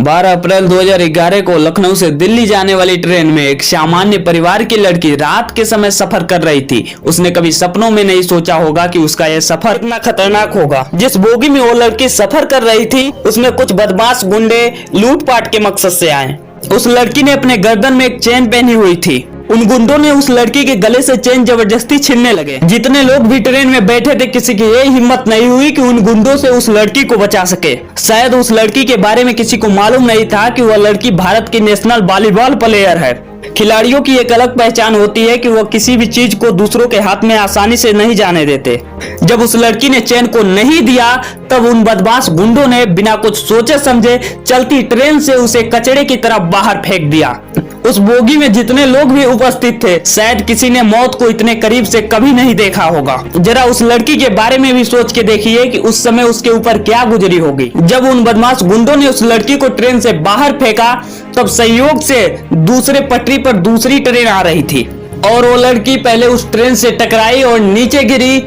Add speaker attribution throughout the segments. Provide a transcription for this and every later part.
Speaker 1: 12 अप्रैल 2011 को लखनऊ से दिल्ली जाने वाली ट्रेन में एक सामान्य परिवार की लड़की रात के समय सफर कर रही थी। उसने कभी सपनों में नहीं सोचा होगा कि उसका यह सफर इतना खतरनाक होगा। जिस बोगी में वो लड़की सफर कर रही थी उसमें कुछ बदमाश गुंडे लूटपाट के मकसद से आए। उस लड़की ने अपने गर्दन में एक चेन पहनी हुई थी। उन गुंडों ने उस लड़की के गले से चेन जबरदस्ती छीनने लगे। जितने लोग भी ट्रेन में बैठे थे किसी की ये हिम्मत नहीं हुई कि उन गुंडों से उस लड़की को बचा सके। शायद उस लड़की के बारे में किसी को मालूम नहीं था कि वह लड़की भारत की नेशनल वॉलीबॉल प्लेयर है। खिलाड़ियों की एक अलग पहचान होती है कि वह किसी भी चीज को दूसरों के हाथ में आसानी से नहीं जाने देते। जब उस लड़की ने चेन को नहीं दिया तब उन बदमाश गुंडों ने बिना कुछ सोचे समझे चलती ट्रेन से उसे कचड़े की तरफ बाहर फेंक दिया। उस बोगी में जितने लोग भी उपस्थित थे शायद किसी ने मौत को इतने करीब से कभी नहीं देखा होगा। जरा उस लड़की के बारे में भी सोच के देखिए कि उस समय उसके ऊपर क्या गुजरी होगी। जब उन बदमाश गुंडों ने उस लड़की को ट्रेन से बाहर फेंका तब संयोग से दूसरे पटरी पर दूसरी ट्रेन आ रही थी और वो लड़की पहले उस ट्रेन से टकराई और नीचे गिरी,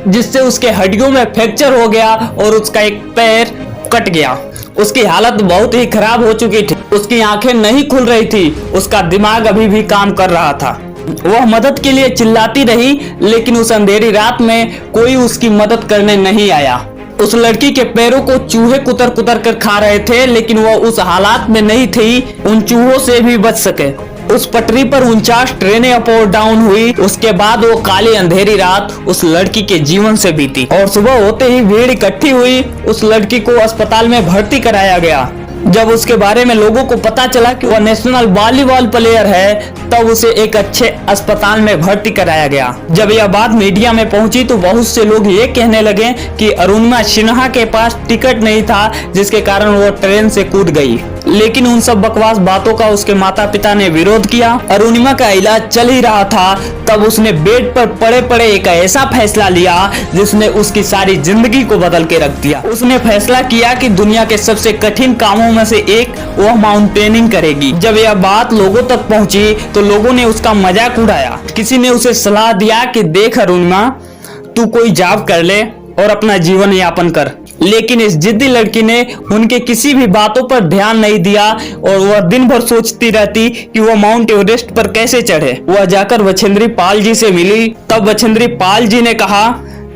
Speaker 1: जिससे उसके हड्डियों में फ्रैक्चर हो गया और उसका एक पैर कट गया। उसकी हालत बहुत ही खराब हो चुकी थी। उसकी आंखें नहीं खुल रही थी, उसका दिमाग अभी भी काम कर रहा था। वह मदद के लिए चिल्लाती रही लेकिन उस अंधेरी रात में कोई उसकी मदद करने नहीं आया। उस लड़की के पैरों को चूहे कुतर कुतर कर खा रहे थे लेकिन वह उस हालात में नहीं थी उन चूहों से भी बच सके। उस पटरी पर 49 ट्रेनें अप और डाउन हुई। उसके बाद वो काली अंधेरी रात उस लड़की के जीवन से बीती और सुबह होते ही भीड़ इकट्ठी हुई। उस लड़की को अस्पताल में भर्ती कराया गया। जब उसके बारे में लोगों को पता चला कि वह नेशनल वॉलीबॉल प्लेयर है तब उसे एक अच्छे अस्पताल में भर्ती कराया गया। जब यह बात मीडिया में पहुंची तो बहुत से लोग ये कहने लगे कि अरुणिमा सिन्हा के पास टिकट नहीं था जिसके कारण वो ट्रेन से कूद गई। लेकिन उन सब बकवास बातों का उसके माता पिता ने विरोध किया। अरुणिमा का इलाज चल ही रहा था तब उसने बेड पर पड़े पड़े एक ऐसा फैसला लिया जिसने उसकी सारी जिंदगी को बदल के रख दिया। उसने फैसला किया कि दुनिया के सबसे कठिन कामों में से एक वह माउंटेनिंग करेगी। जब यह बात लोगों तक पहुंची तो लोगों ने उसका मजाक उड़ाया। किसी ने उसे सलाह दिया कि देख अरुणिमा, तू कोई जॉब कर ले और अपना जीवन यापन कर। लेकिन इस जिद्दी लड़की ने उनके किसी भी बातों पर ध्यान नहीं दिया और वह दिन भर सोचती रहती कि वह माउंट एवरेस्ट पर कैसे चढ़े। वह जाकर बछेंद्री पाल जी से मिली। तब बछेंद्री पाल जी ने कहा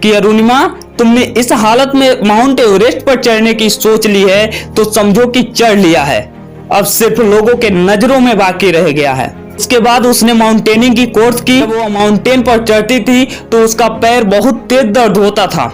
Speaker 1: कि अरुणिमा, तुमने इस हालत में माउंट एवरेस्ट पर चढ़ने की सोच ली है तो समझो कि चढ़ लिया है। अब सिर्फ लोगों के नजरों में बाकी रह गया है। उसके बाद उसने माउंटेनिंग की कोर्स की। जब वो माउंटेन पर चढ़ती थी तो उसका पैर बहुत तेज दर्द होता था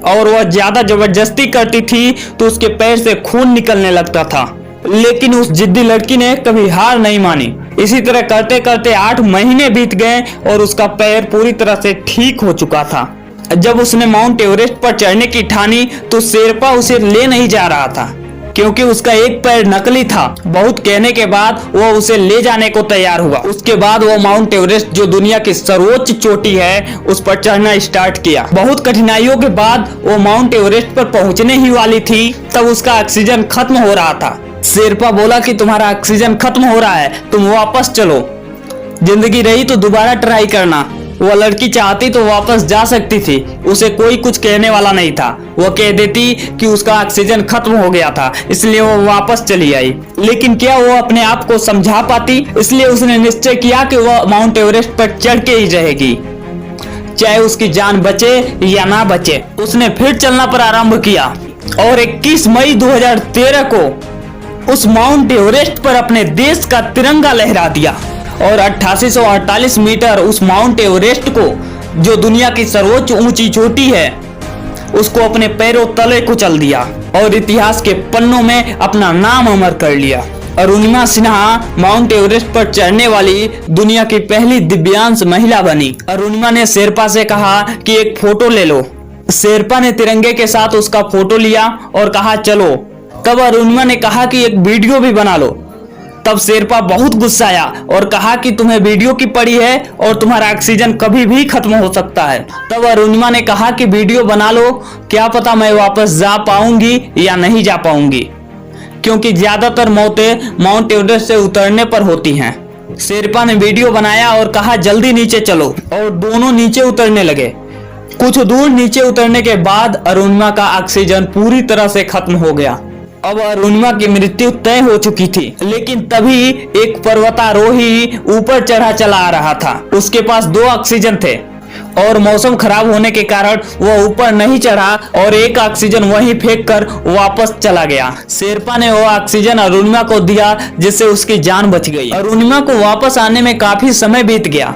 Speaker 1: और वह ज्यादा जबरदस्ती करती थी तो उसके पैर से खून निकलने लगता था। लेकिन उस जिद्दी लड़की ने कभी हार नहीं मानी। इसी तरह करते करते 8 महीने बीत गए और उसका पैर पूरी तरह से ठीक हो चुका था। जब उसने माउंट एवरेस्ट पर चढ़ने की ठानी तो शेरपा उसे ले नहीं जा रहा था क्योंकि उसका एक पैर नकली था। बहुत कहने के बाद वो उसे ले जाने को तैयार हुआ। उसके बाद वो माउंट एवरेस्ट जो दुनिया की सर्वोच्च चोटी है उस पर चढ़ना स्टार्ट किया। बहुत कठिनाइयों के बाद वो माउंट एवरेस्ट पर पहुंचने ही वाली थी तब उसका ऑक्सीजन खत्म हो रहा था। शेरपा बोला कि तुम्हारा ऑक्सीजन खत्म हो रहा है, तुम वापस चलो। जिंदगी रही तो दोबारा ट्राई करना। वह लड़की चाहती तो वापस जा सकती थी, उसे कोई कुछ कहने वाला नहीं था। वह कह देती कि उसका ऑक्सीजन खत्म हो गया था इसलिए वो वापस चली आई। लेकिन क्या वो अपने आप को समझा पाती? इसलिए उसने निश्चय किया कि वह माउंट एवरेस्ट पर चढ़ के ही रहेगी, चाहे उसकी जान बचे या ना बचे। उसने फिर चलना पर आरंभ किया और 21 मई 2013 को उस माउंट एवरेस्ट पर अपने देश का तिरंगा लहरा दिया और 8848 मीटर उस माउंट एवरेस्ट को, जो दुनिया की सर्वोच्च ऊंची चोटी है, उसको अपने पैरों तले कुचल दिया और इतिहास के पन्नों में अपना नाम अमर कर लिया। अरुणिमा सिन्हा माउंट एवरेस्ट पर चढ़ने वाली दुनिया की पहली दिव्यांश महिला बनी। अरुणिमा ने शेरपा से कहा कि एक फोटो ले लो। शेरपा ने तिरंगे के साथ उसका फोटो लिया और कहा चलो। तब अरुणिमा ने कहा कि एक वीडियो भी बना लो। तब शेरपा बहुत गुस्साया और कहा कि तुम्हें वीडियो की पड़ी है और तुम्हारा ऑक्सीजन कभी भी खत्म हो सकता है। तब अरुणिमा ने कहा कि वीडियो बना लो, क्या पता मैं वापस जा पाऊंगी या नहीं जा पाऊंगी, क्योंकि ज्यादातर मौतें माउंट एवरेस्ट से उतरने पर होती हैं। शेरपा ने वीडियो बनाया और कहा जल्दी नीचे चलो और दोनों नीचे उतरने लगे। कुछ दूर नीचे उतरने के बाद अरुणिमा का ऑक्सीजन पूरी तरह से खत्म हो गया। अब अरुणिमा की मृत्यु तय हो चुकी थी, लेकिन तभी एक पर्वतारोही ऊपर चढ़ा चला आ रहा था। उसके पास 2 ऑक्सीजन थे और मौसम खराब होने के कारण वह ऊपर नहीं चढ़ा और एक ऑक्सीजन वहीं फेंक कर वापस चला गया। शेरपा ने वो ऑक्सीजन अरुणिमा को दिया, जिससे उसकी जान बच गई। अरुणिमा को वापस आने में काफी समय बीत गया।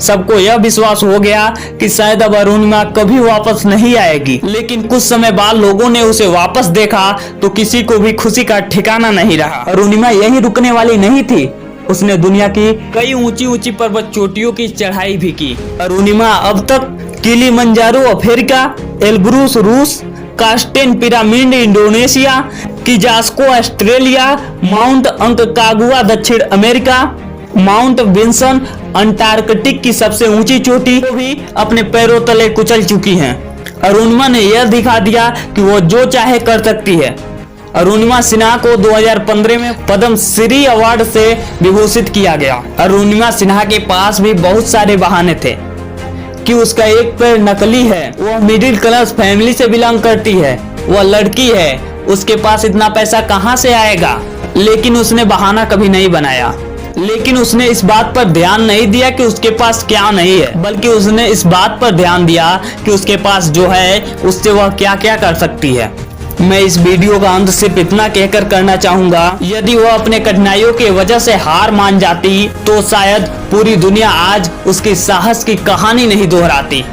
Speaker 1: सबको यह विश्वास हो गया कि शायद अब अरुणिमा कभी वापस नहीं आएगी, लेकिन कुछ समय बाद लोगों ने उसे वापस देखा तो किसी को भी खुशी का ठिकाना नहीं रहा। अरुणिमा यहीं रुकने वाली नहीं थी, उसने दुनिया की कई ऊंची ऊंची पर्वत चोटियों की चढ़ाई भी की। अरुणिमा अब तक किलिमंजारो अफ्रीका, एल्ब्रुस रूस, कास्टेन पिरामिड इंडोनेशिया, किजास्को ऑस्ट्रेलिया, माउंट अंककागुआ दक्षिण अमेरिका, माउंट विंसन अंटार्कटिक की सबसे ऊंची चोटी को भी अपने पैरों तले कुचल चुकी हैं। अरुणिमा ने यह दिखा दिया कि वो जो चाहे कर सकती है। अरुणिमा सिन्हा को 2015 में पद्म श्री अवार्ड से विभूषित किया गया। अरुणिमा सिन्हा के पास भी बहुत सारे बहाने थे कि उसका एक पैर नकली है, वह मिडिल क्लास फैमिली से बिलोंग करती है, वह लड़की है, उसके पास इतना पैसा कहां से आएगा। लेकिन उसने बहाना कभी नहीं बनाया। लेकिन उसने इस बात पर ध्यान नहीं दिया कि उसके पास क्या नहीं है, बल्कि उसने इस बात पर ध्यान दिया कि उसके पास जो है उससे वह क्या क्या कर सकती है। मैं इस वीडियो का अंत सिर्फ इतना कहकर करना चाहूंगा, यदि वह अपने कठिनाइयों की वजह से हार मान जाती तो शायद पूरी दुनिया आज उसकी साहस की कहानी नहीं दोहराती।